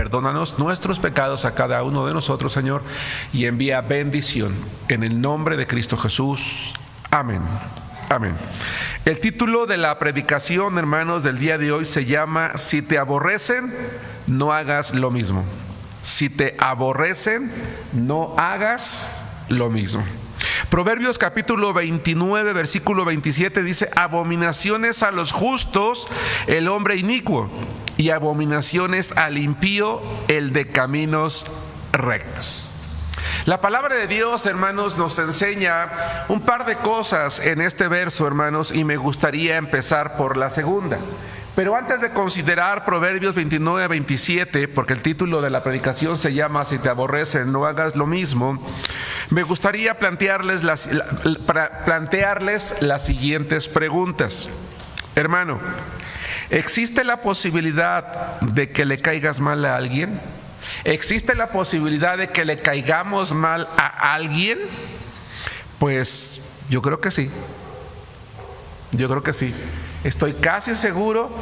perdónanos nuestros pecados a cada uno de nosotros, Señor, y envía bendición. En el nombre de Cristo Jesús. Amén. Amén. El título de la predicación, hermanos, del día de hoy se llama: Si te aborrecen, no hagas lo mismo. Si te aborrecen, no hagas lo mismo. Proverbios capítulo 29, versículo 27 dice: abominaciones a los justos el hombre inicuo, y abominaciones al impío el de caminos rectos. La palabra de Dios, hermanos, nos enseña un par de cosas en este verso, hermanos, y me gustaría empezar por la segunda. Pero antes de considerar Proverbios 29 27, porque el título de la predicación se llama Si te aborrecen, no hagas lo mismo, me gustaría plantearles las siguientes preguntas. Hermano, ¿existe la posibilidad de que le caigas mal a alguien? ¿Existe la posibilidad de que le caigamos mal a alguien? Pues yo creo que sí. Yo creo que sí. Estoy casi seguro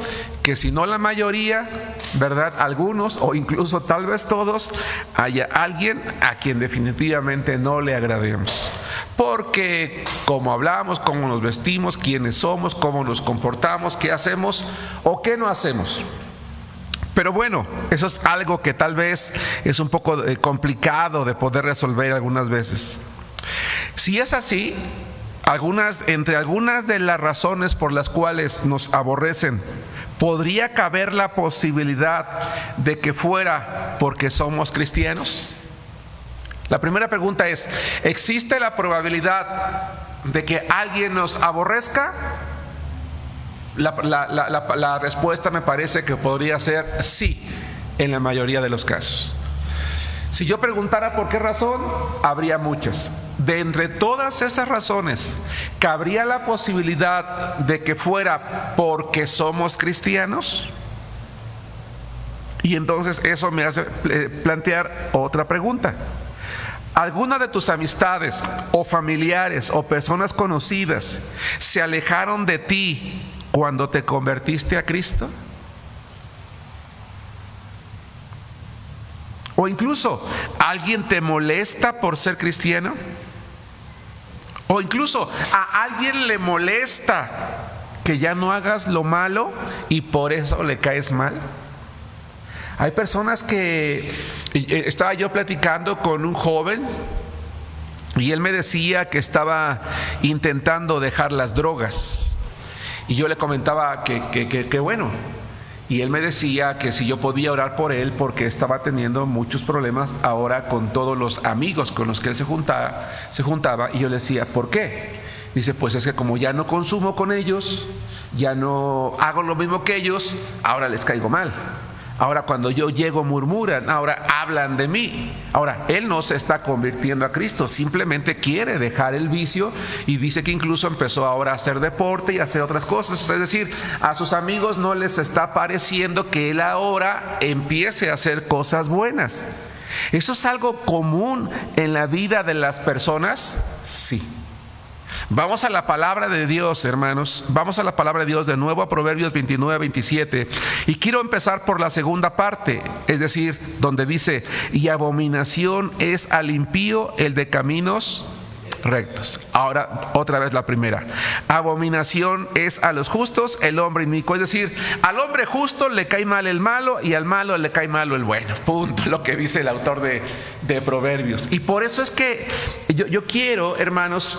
que si no la mayoría, ¿verdad? Algunos o incluso tal vez todos, haya alguien a quien definitivamente no le agrademos. Porque cómo hablamos, cómo nos vestimos, quiénes somos, cómo nos comportamos, qué hacemos o qué no hacemos. Pero bueno, eso es algo que tal vez es un poco complicado de poder resolver algunas veces. Si es así, entre algunas de las razones por las cuales nos aborrecen, ¿podría caber la posibilidad de que fuera porque somos cristianos? La primera pregunta es: ¿existe la probabilidad de que alguien nos aborrezca? La respuesta me parece que podría ser sí, en la mayoría de los casos. Si yo preguntara por qué razón, habría muchas. De entre todas esas razones, ¿cabría la posibilidad de que fuera porque somos cristianos? Y entonces eso me hace plantear otra pregunta. ¿Alguna de tus amistades o familiares o personas conocidas se alejaron de ti cuando te convertiste a Cristo? O incluso, ¿alguien te molesta por ser cristiano? O incluso, ¿a alguien le molesta que ya no hagas lo malo y por eso le caes mal? Hay personas que... Estaba yo platicando con un joven y él me decía que estaba intentando dejar las drogas. Y yo le comentaba que bueno. Y él me decía que si yo podía orar por él porque estaba teniendo muchos problemas ahora con todos los amigos con los que él se juntaba. Y yo le decía: ¿por qué? Dice: pues es que como ya no consumo con ellos, ya no hago lo mismo que ellos, ahora les caigo mal. Ahora cuando yo llego murmuran, ahora hablan de mí. Ahora, él no se está convirtiendo a Cristo, simplemente quiere dejar el vicio y dice que incluso empezó ahora a hacer deporte y a hacer otras cosas. Es decir, a sus amigos no les está pareciendo que él ahora empiece a hacer cosas buenas. ¿Eso es algo común en la vida de las personas? Sí. Vamos a la palabra de Dios, hermanos. Vamos a la palabra de Dios de nuevo, a Proverbios 29, 27. Y quiero empezar por la segunda parte, es decir, donde dice: y abominación es al impío el de caminos rectos. Ahora, otra vez la primera. Abominación es a los justos el hombre inicuo. Es decir, al hombre justo le cae mal el malo y al malo le cae malo el bueno. Punto, lo que dice el autor de Proverbios. Y por eso es que yo quiero, hermanos,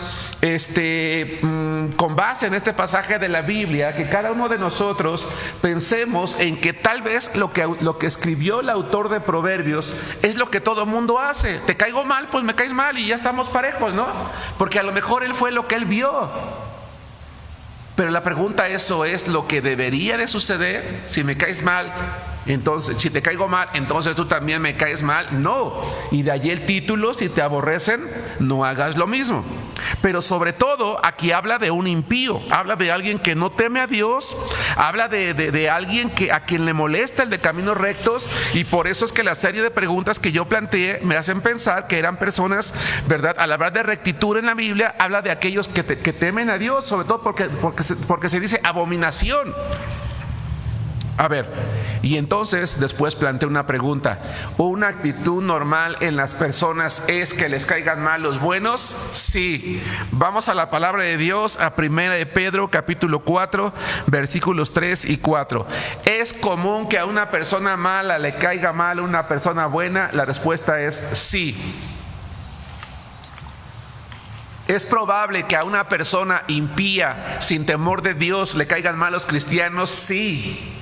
con base en este pasaje de la Biblia, que cada uno de nosotros pensemos en que tal vez lo que escribió el autor de Proverbios es lo que todo mundo hace. Te caigo mal, pues me caes mal y ya estamos parejos, ¿no? Porque a lo mejor él fue lo que él vio. Pero la pregunta: ¿eso es lo que debería de suceder? Si me caes mal, entonces, si te caigo mal, entonces tú también me caes mal. No. Y de allí el título: si te aborrecen, no hagas lo mismo. Pero sobre todo aquí habla de un impío, habla de alguien que no teme a Dios, habla de alguien a quien le molesta el de caminos rectos. Y por eso es que la serie de preguntas que yo planteé me hacen pensar que eran personas, ¿verdad? Al hablar de rectitud en la Biblia, habla de aquellos que temen a Dios, sobre todo porque se dice abominación. A ver, y entonces después planteé una pregunta. ¿Una actitud normal en las personas es que les caigan mal los buenos? Sí. Vamos a la palabra de Dios, a 1 de Pedro capítulo 4, versículos 3 y 4. ¿Es común que a una persona mala le caiga mal una persona buena? La respuesta es sí. ¿Es probable que a una persona impía, sin temor de Dios, le caigan mal los cristianos? Sí.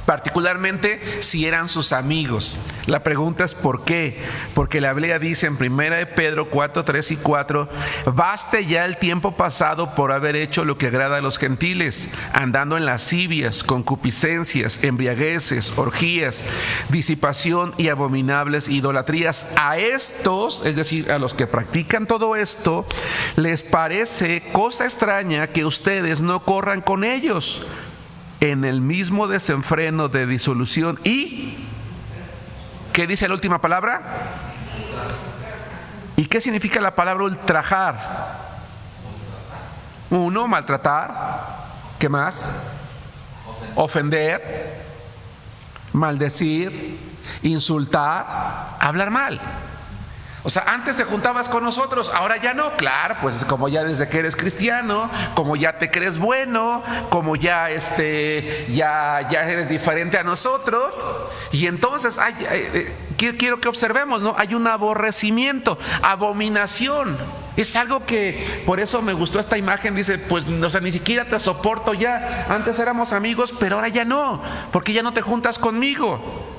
Particularmente si eran sus amigos. La pregunta es ¿por qué? Porque la Biblia dice en 1 de Pedro 4, 3 y 4: baste ya el tiempo pasado por haber hecho lo que agrada a los gentiles, andando en lascivias, concupiscencias, embriagueces, orgías, disipación y abominables idolatrías. A estos, es decir, a los que practican todo esto, les parece cosa extraña que ustedes no corran con ellos en el mismo desenfreno de disolución y ¿qué dice la última palabra? ¿Y qué significa la palabra ultrajar? Uno, maltratar. ¿Qué más? Ofender, maldecir, insultar, hablar mal. O sea, antes te juntabas con nosotros, ahora ya no. Claro, pues como ya desde que eres cristiano, como ya te crees bueno, como ya eres diferente a nosotros. Y entonces quiero que observemos, ¿no? Hay un aborrecimiento, abominación. Es algo que, por eso me gustó esta imagen, dice, pues, o sea, ni siquiera te soporto ya. Antes éramos amigos, pero ahora ya no, porque ya no te juntas conmigo.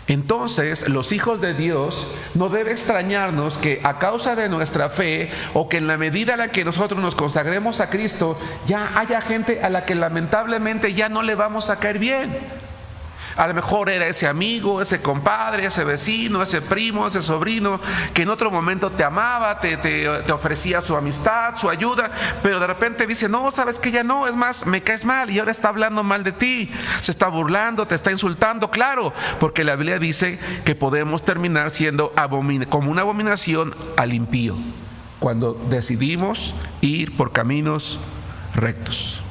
Entonces, los hijos de Dios no debe extrañarnos que a causa de nuestra fe, o que en la medida en la que nosotros nos consagremos a Cristo, ya haya gente a la que lamentablemente ya no le vamos a caer bien. A lo mejor era ese amigo, ese compadre, ese vecino, ese primo, ese sobrino, que en otro momento te amaba, te ofrecía su amistad, su ayuda, pero de repente dice, no, sabes que ya no, es más, me caes mal y ahora está hablando mal de ti, se está burlando, te está insultando. Claro, porque la Biblia dice que podemos terminar siendo como una abominación al impío, cuando decidimos ir por caminos rectos.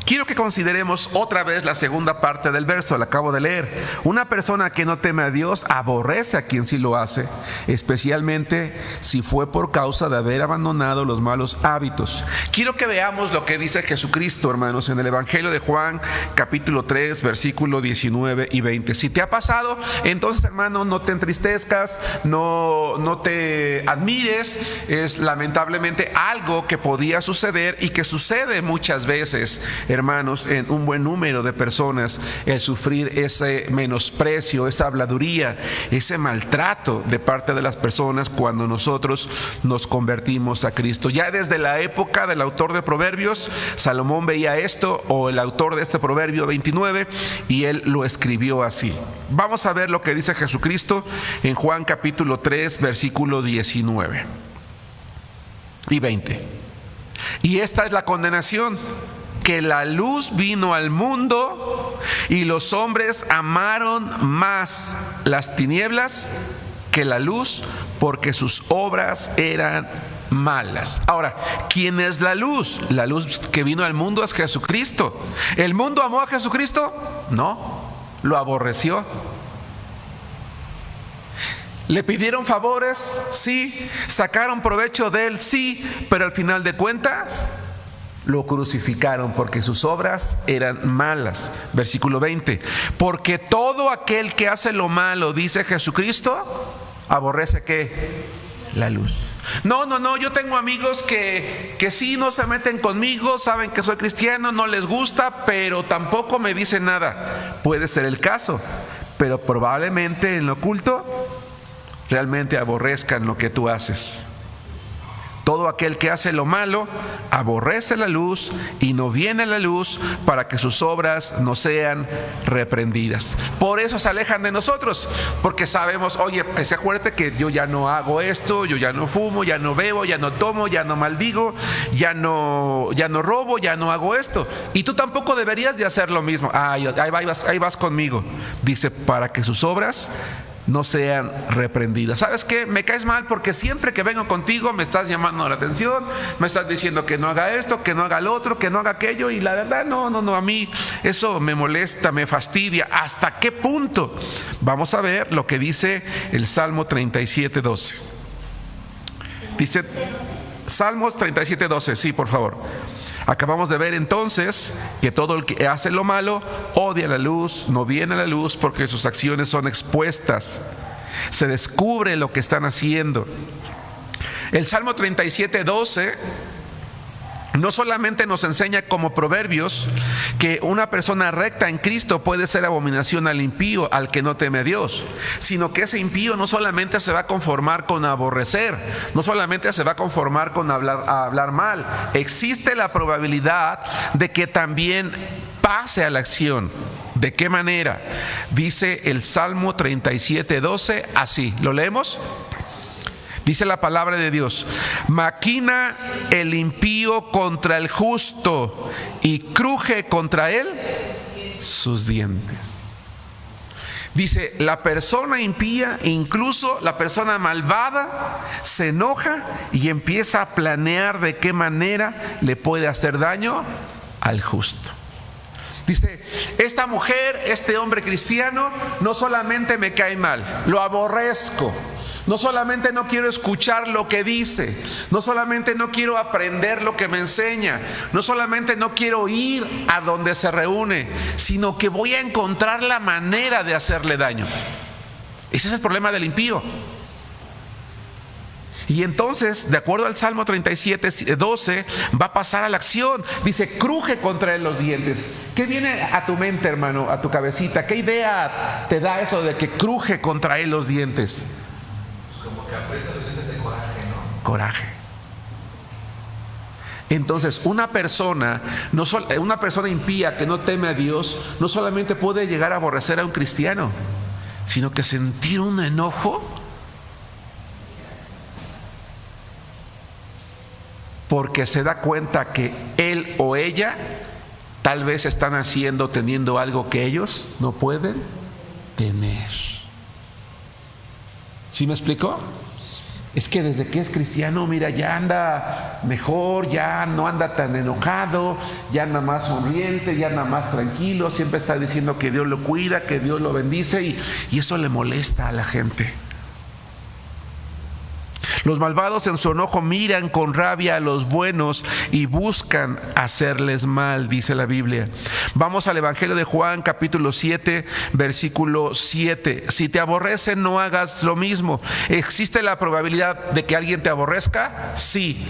Quiero que consideremos otra vez la segunda parte del verso, la acabo de leer. Una persona que no teme a Dios aborrece a quien sí lo hace, especialmente si fue por causa de haber abandonado los malos hábitos. Quiero que veamos lo que dice Jesucristo, hermanos, en el Evangelio de Juan, capítulo 3, versículo 19 y 20. Si te ha pasado, entonces, hermano, no te entristezcas, no te admires. Es lamentablemente algo que podía suceder y que sucede muchas veces, hermanos, en un buen número de personas, el sufrir ese menosprecio, esa habladuría, ese maltrato de parte de las personas cuando nosotros nos convertimos a Cristo. Ya desde la época del autor de Proverbios, Salomón veía esto, o el autor de este Proverbio 29, y él lo escribió así. Vamos a ver lo que dice Jesucristo en Juan capítulo 3, versículo 19 y 20. Y esta es la condenación: que la luz vino al mundo y los hombres amaron más las tinieblas que la luz, porque sus obras eran malas. Ahora, ¿quién es la luz? La luz que vino al mundo es Jesucristo. ¿El mundo amó a Jesucristo? No, lo aborreció. ¿Le pidieron favores? Sí. ¿Sacaron provecho de él? Sí. Pero al final de cuentas lo crucificaron porque sus obras eran malas. Versículo 20. Porque todo aquel que hace lo malo, dice Jesucristo, aborrece ¿qué? La luz. No, yo tengo amigos que sí no se meten conmigo, saben que soy cristiano, no les gusta, pero tampoco me dicen nada. Puede ser el caso, pero probablemente en lo oculto realmente aborrezcan lo que tú haces. Todo aquel que hace lo malo aborrece la luz y no viene a la luz para que sus obras no sean reprendidas. Por eso se alejan de nosotros, porque sabemos, oye, acuérdate que yo ya no hago esto, yo ya no fumo, ya no bebo, ya no tomo, ya no maldigo, ya no robo, ya no hago esto. Y tú tampoco deberías de hacer lo mismo. Ahí vas conmigo. Dice, para que sus obras no sean reprendidas. ¿Sabes qué? Me caes mal porque siempre que vengo contigo me estás llamando la atención, me estás diciendo que no haga esto, que no haga lo otro, que no haga aquello, y la verdad no, a mí eso me molesta, me fastidia. ¿Hasta qué punto? Vamos a ver lo que dice el Salmo 37:12. Dice Salmos 37:12, sí, por favor. Acabamos de ver entonces que todo el que hace lo malo odia la luz, no viene a la luz porque sus acciones son expuestas. Se descubre lo que están haciendo. El Salmo 37:12 no solamente nos enseña como proverbios que una persona recta en Cristo puede ser abominación al impío, al que no teme a Dios, sino que ese impío no solamente se va a conformar con aborrecer, no solamente se va a conformar con hablar mal, existe la probabilidad de que también pase a la acción. ¿De qué manera? Dice el Salmo 37:12 así, ¿lo leemos? Dice la palabra de Dios: maquina el impío contra el justo y cruje contra él sus dientes. Dice, la persona impía, incluso la persona malvada, se enoja y empieza a planear de qué manera le puede hacer daño al justo. Dice, esta mujer, este hombre cristiano, no solamente me cae mal, lo aborrezco. No solamente no quiero escuchar lo que dice, no solamente no quiero aprender lo que me enseña, no solamente no quiero ir a donde se reúne, sino que voy a encontrar la manera de hacerle daño. Ese es el problema del impío. Y entonces, de acuerdo al Salmo 37:12, va a pasar a la acción. Dice, cruje contra él los dientes. ¿Qué viene a tu mente, hermano, a tu cabecita? ¿Qué idea te da eso de que cruje contra él los dientes? Como que aprieta los dientes de coraje, ¿no? Coraje. Entonces, una persona impía que no teme a Dios, no solamente puede llegar a aborrecer a un cristiano, sino que sentir un enojo porque se da cuenta que él o ella tal vez están teniendo algo que ellos no pueden tener. ¿Sí me explicó? Es que desde que es cristiano, mira, ya anda mejor, ya no anda tan enojado, ya anda más sonriente, ya anda más tranquilo, siempre está diciendo que Dios lo cuida, que Dios lo bendice, y eso le molesta a la gente. Los malvados en su enojo miran con rabia a los buenos y buscan hacerles mal, dice la Biblia. Vamos al Evangelio de Juan, capítulo 7, versículo 7. Si te aborrecen, no hagas lo mismo. ¿Existe la probabilidad de que alguien te aborrezca? Sí.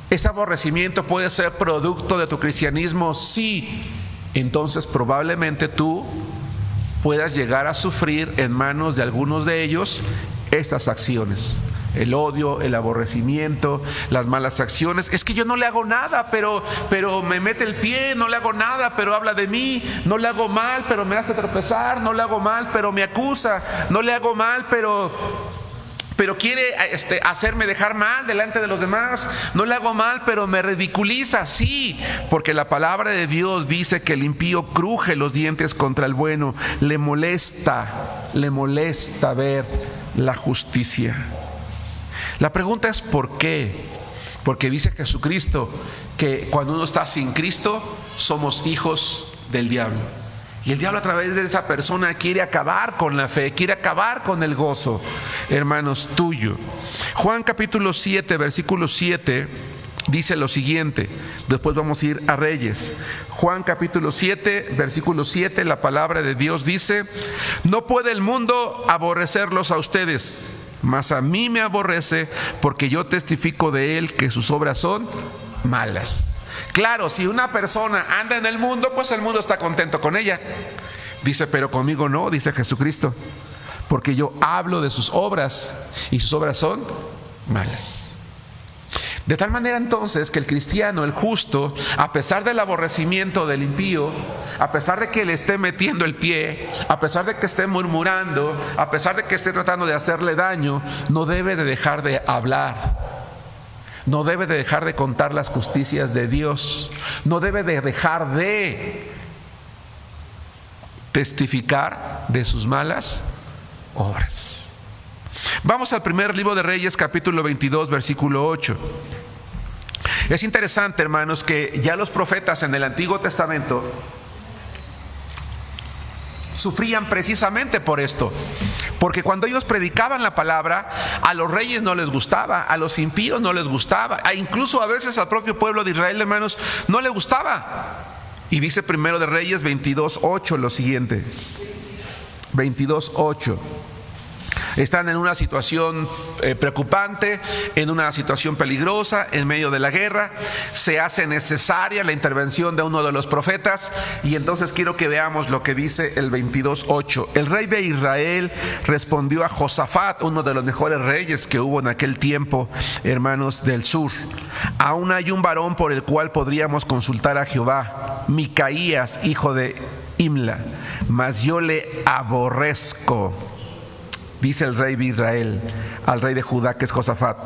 ¿Ese aborrecimiento puede ser producto de tu cristianismo? Sí. Entonces probablemente tú puedas llegar a sufrir en manos de algunos de ellos estas acciones. El odio, el aborrecimiento, las malas acciones. Es que yo no le hago nada, pero me mete el pie, no le hago nada, pero habla de mí, no le hago mal, pero me hace tropezar, no le hago mal, pero me acusa, no le hago mal, pero quiere hacerme dejar mal delante de los demás, no le hago mal, pero me ridiculiza. Sí, porque la palabra de Dios dice que el impío cruje los dientes contra el bueno, le molesta ver la justicia. La pregunta es ¿por qué? Porque dice Jesucristo que cuando uno está sin Cristo somos hijos del diablo. Y el diablo a través de esa persona quiere acabar con la fe, quiere acabar con el gozo, hermanos, tuyo. Juan capítulo 7, versículo 7 dice lo siguiente. Después vamos a ir a Reyes. Juan capítulo 7, versículo 7, la palabra de Dios dice: no puede el mundo aborrecerlos a ustedes, mas a mí me aborrece, porque yo testifico de él que sus obras son malas. Claro, si una persona anda en el mundo, pues el mundo está contento con ella. Dice, pero conmigo no, dice Jesucristo, porque yo hablo de sus obras y sus obras son malas. De tal manera entonces que el cristiano, el justo, a pesar del aborrecimiento del impío, a pesar de que le esté metiendo el pie, a pesar de que esté murmurando, a pesar de que esté tratando de hacerle daño, no debe de dejar de hablar, no debe de dejar de contar las justicias de Dios, no debe de dejar de testificar de sus malas obras. Vamos al primer libro de Reyes, capítulo 22, versículo 8. Es interesante, hermanos, que ya los profetas en el Antiguo Testamento sufrían precisamente por esto, porque cuando ellos predicaban la palabra, a los reyes no les gustaba, a los impíos no les gustaba, incluso a veces al propio pueblo de Israel, hermanos, no le gustaba. Y dice primero de Reyes 22:8 lo siguiente. 22:8. Están en una situación preocupante, en una situación peligrosa, en medio de la guerra. Se hace necesaria la intervención de uno de los profetas. Y entonces quiero que veamos lo que dice el 22:8. El rey de Israel respondió a Josafat, uno de los mejores reyes que hubo en aquel tiempo, hermanos del sur: aún hay un varón por el cual podríamos consultar a Jehová, Micaías, hijo de Imla, mas yo le aborrezco. Dice el rey de Israel al rey de Judá, que es Josafat: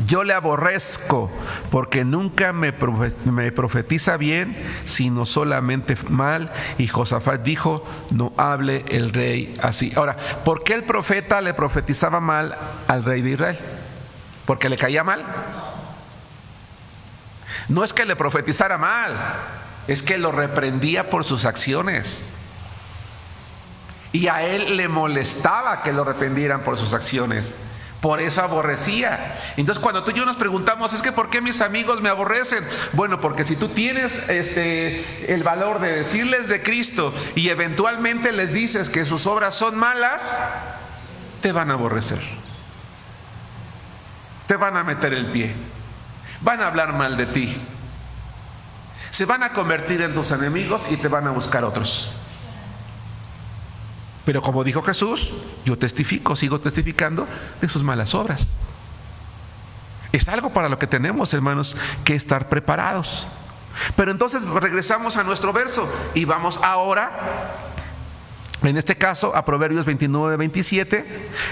yo le aborrezco, porque nunca me profetiza bien, sino solamente mal. Y Josafat dijo: no hable el rey así. Ahora, ¿por qué el profeta le profetizaba mal al rey de Israel? ¿Porque le caía mal? No es que le profetizara mal, es que lo reprendía por sus acciones. Y a él le molestaba que lo reprendieran por sus acciones. Por eso aborrecía. Entonces, cuando tú y yo nos preguntamos, es que ¿por qué mis amigos me aborrecen? Bueno, porque si tú tienes el valor de decirles de Cristo y eventualmente les dices que sus obras son malas, te van a aborrecer. Te van a meter el pie. Van a hablar mal de ti. Se van a convertir en tus enemigos y te van a buscar otros. Pero como dijo Jesús, yo testifico, sigo testificando de sus malas obras. Es algo para lo que tenemos, hermanos, que estar preparados. Pero entonces regresamos a nuestro verso y vamos ahora, en este caso, a Proverbios 29-27.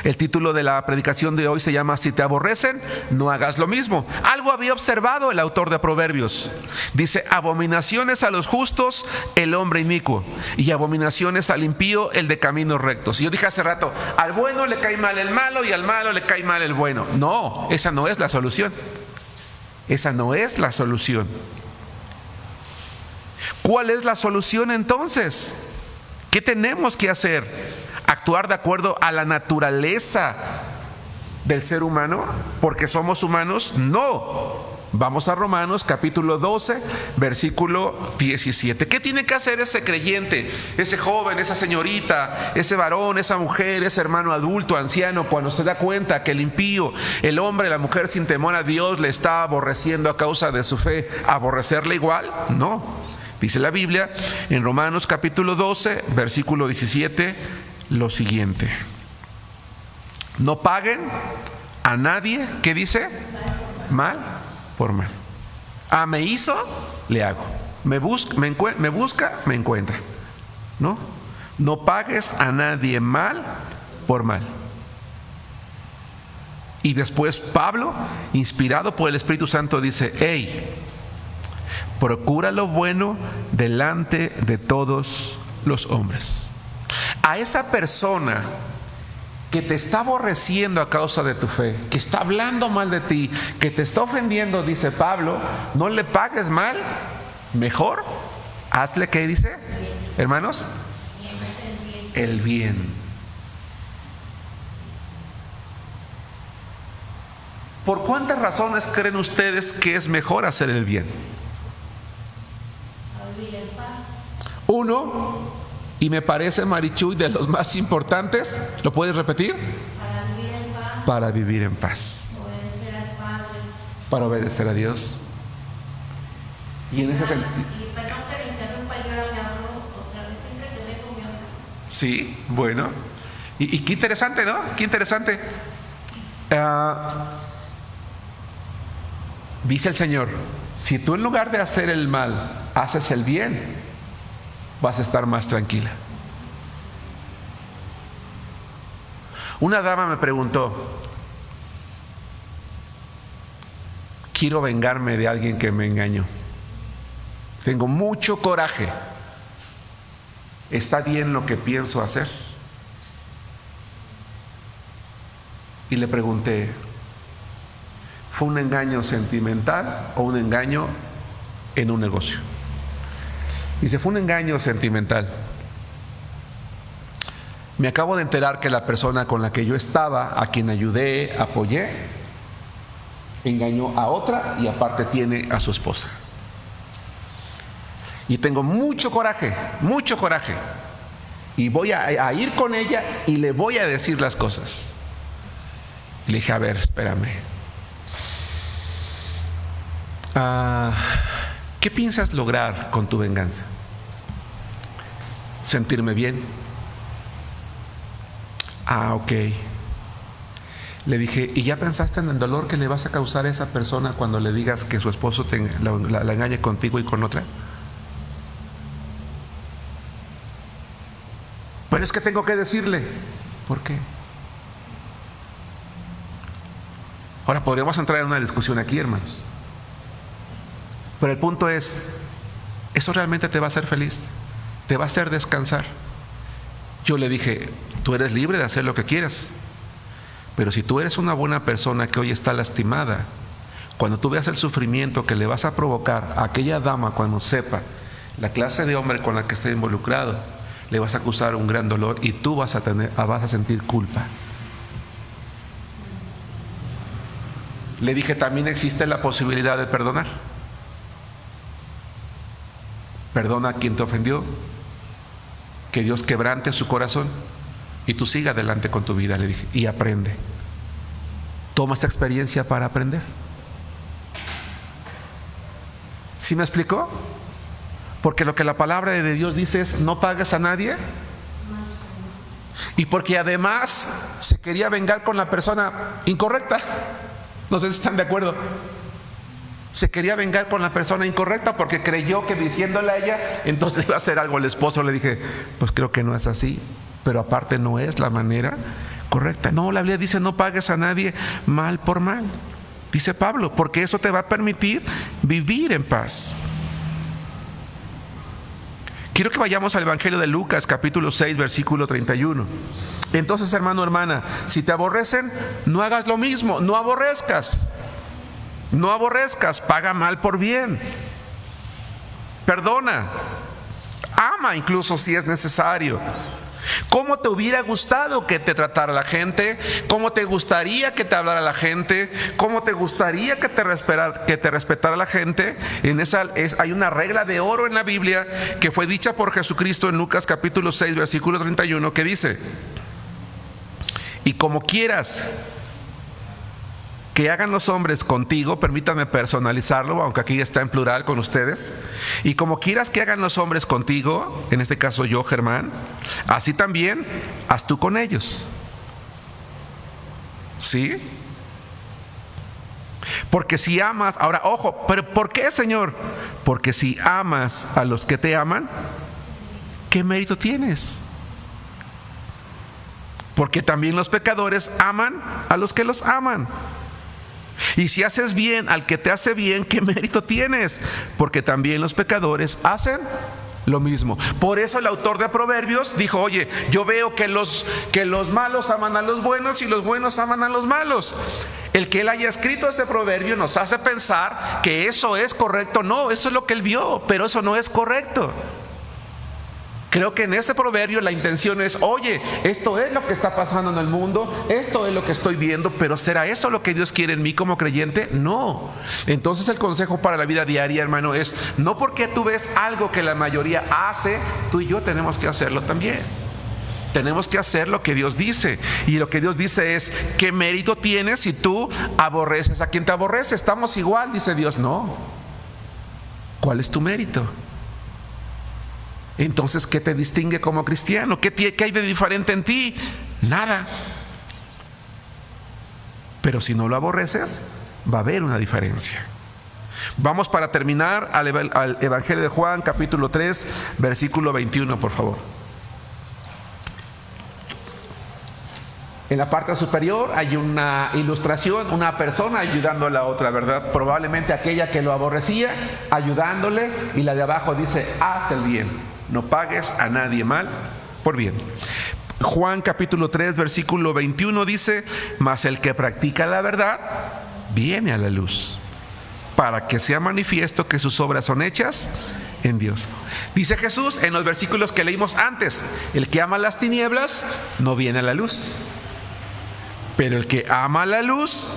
El título de la predicación de hoy se llama: si te aborrecen, no hagas lo mismo. Algo había observado el autor de Proverbios. Dice: abominaciones a los justos el hombre inicuo, y abominaciones al impío el de caminos rectos. Y yo dije hace rato, al bueno le cae mal el malo y al malo le cae mal el bueno. No, esa no es la solución. Esa no es la solución. ¿Cuál es la solución entonces? ¿Qué tenemos que hacer? ¿Actuar de acuerdo a la naturaleza del ser humano porque somos humanos? No. Vamos a Romanos capítulo 12, versículo 17. ¿Qué tiene que hacer ese creyente, ese joven, esa señorita, ese varón, esa mujer, ese hermano adulto, anciano, cuando se da cuenta que el impío, el hombre, la mujer sin temor a Dios le está aborreciendo a causa de su fe? ¿Aborrecerle igual? No. Dice la Biblia en Romanos capítulo 12, versículo 17, lo siguiente: no paguen a nadie, ¿qué dice? Mal por mal. Me hizo, le hago. Me busca, me encuentra. No pagues a nadie mal por mal. Y después Pablo, inspirado por el Espíritu Santo, dice: hey, procura lo bueno delante de todos los hombres. A esa persona que te está aborreciendo a causa de tu fe, que está hablando mal de ti, que te está ofendiendo, dice Pablo, no le pagues mal, mejor hazle, ¿qué dice, hermanos? El bien. ¿Por cuántas razones creen ustedes que es mejor hacer el bien? Uno, y me parece, Marichuy, de los más importantes, ¿lo puedes repetir? Para vivir en paz. Obedecer al Padre. Para obedecer a Dios. Y en ese sentido. Y perdón que le interrumpa, yo ahora me hablo otra vez, siempre que ve con mi otra. Sí, bueno. Y qué interesante, ¿no? Qué interesante. Dice el Señor: si tú en lugar de hacer el mal haces el bien, vas a estar más tranquila. Una dama me preguntó: quiero vengarme de alguien que me engañó. Tengo mucho coraje. ¿Está bien lo que pienso hacer? y le pregunté, ¿fue un engaño sentimental o un engaño en un negocio? Dice, fue un engaño sentimental. Me acabo de enterar que la persona con la que yo estaba, a quien ayudé, apoyé, engañó a otra y aparte tiene a su esposa. Y tengo mucho coraje, mucho coraje. Y voy a ir con ella y le voy a decir las cosas. Le dije, a ver, espérame. ¿Qué piensas lograr con tu venganza? Sentirme bien. Ok. Le dije, ¿y ya pensaste en el dolor que le vas a causar a esa persona cuando le digas que su esposo la engañe contigo y con otra? Pero es que tengo que decirle. ¿Por qué? Ahora podríamos entrar en una discusión aquí, hermanos. Pero el punto es, ¿eso realmente te va a hacer feliz? ¿Te va a hacer descansar? Yo le dije, tú eres libre de hacer lo que quieras, pero si tú eres una buena persona que hoy está lastimada, cuando tú veas el sufrimiento que le vas a provocar a aquella dama cuando sepa la clase de hombre con la que está involucrado, le vas a causar un gran dolor y tú vas a sentir culpa. Le dije, también existe la posibilidad de perdonar. Perdona a quien te ofendió, que Dios quebrante su corazón y tú siga adelante con tu vida, le dije, y aprende. Toma esta experiencia para aprender. ¿Sí me explicó? Porque lo que la palabra de Dios dice es, no pagues a nadie. Y porque además se quería vengar con la persona incorrecta. No sé si están de acuerdo. Se quería vengar con la persona incorrecta porque creyó que diciéndole a ella, entonces iba a hacer algo al esposo. Le dije, pues creo que no es así. Pero aparte no es la manera correcta. No, la Biblia dice, no pagues a nadie mal por mal. Dice Pablo, porque eso te va a permitir vivir en paz. Quiero que vayamos al Evangelio de Lucas, capítulo 6, versículo 31. Entonces, hermano, hermana, si te aborrecen, no hagas lo mismo, no aborrezcas. No aborrezcas, paga mal por bien. Perdona. Ama incluso si es necesario. ¿Cómo te hubiera gustado que te tratara la gente? ¿Cómo te gustaría que te hablara la gente? ¿Cómo te gustaría que te respetara la gente? Hay una regla de oro en la Biblia que fue dicha por Jesucristo en Lucas capítulo 6, versículo 31, que dice: y como quieras que hagan los hombres contigo, permítanme personalizarlo, aunque aquí está en plural con ustedes, y como quieras que hagan los hombres contigo, en este caso yo, Germán, así también haz tú con ellos. ¿Sí? Porque si amas, ahora ojo, pero ¿por qué, Señor? Porque si amas a los que te aman, ¿qué mérito tienes? Porque también los pecadores aman a los que los aman. Y si haces bien al que te hace bien, ¿qué mérito tienes? Porque también los pecadores hacen lo mismo. Por eso el autor de Proverbios dijo: oye, yo veo que los malos aman a los buenos y los buenos aman a los malos. El que él haya escrito este proverbio nos hace pensar que eso es correcto. No, eso es lo que él vio, pero eso no es correcto. Creo que en ese proverbio la intención es: oye, esto es lo que está pasando en el mundo, esto es lo que estoy viendo, pero ¿será eso lo que Dios quiere en mí como creyente? No. Entonces el consejo para la vida diaria, hermano, es: no porque tú ves algo que la mayoría hace, tú y yo tenemos que hacerlo también. Tenemos que hacer lo que Dios dice. Y lo que Dios dice es: ¿qué mérito tienes si tú aborreces a quien te aborrece? Estamos igual, dice Dios. No. ¿Cuál es tu mérito? Entonces, ¿qué te distingue como cristiano? ¿Qué hay de diferente en ti? Nada. Pero si no lo aborreces, va a haber una diferencia. Vamos, para terminar, al Evangelio de Juan, capítulo 3, versículo 21, por favor. En la parte superior hay una ilustración, una persona ayudando a la otra, ¿verdad? Probablemente aquella que lo aborrecía, ayudándole, y la de abajo dice: haz el bien, no pagues a nadie mal por bien. Juan capítulo 3, versículo 21 dice: mas el que practica la verdad viene a la luz, para que sea manifiesto que sus obras son hechas en Dios. Dice Jesús en los versículos que leímos antes: el que ama las tinieblas no viene a la luz, pero el que ama la luz,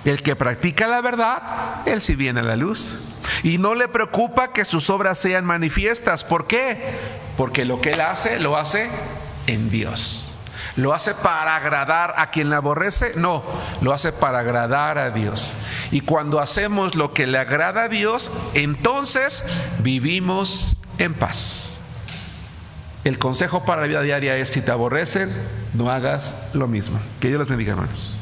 el que practica la verdad, él sí viene a la luz. Y no le preocupa que sus obras sean manifiestas. ¿Por qué? Porque lo que él hace, lo hace en Dios. ¿Lo hace para agradar a quien le aborrece? No, lo hace para agradar a Dios. Y cuando hacemos lo que le agrada a Dios, entonces vivimos en paz. El consejo para la vida diaria es: si te aborrecen, no hagas lo mismo. Que Dios los bendiga, hermanos.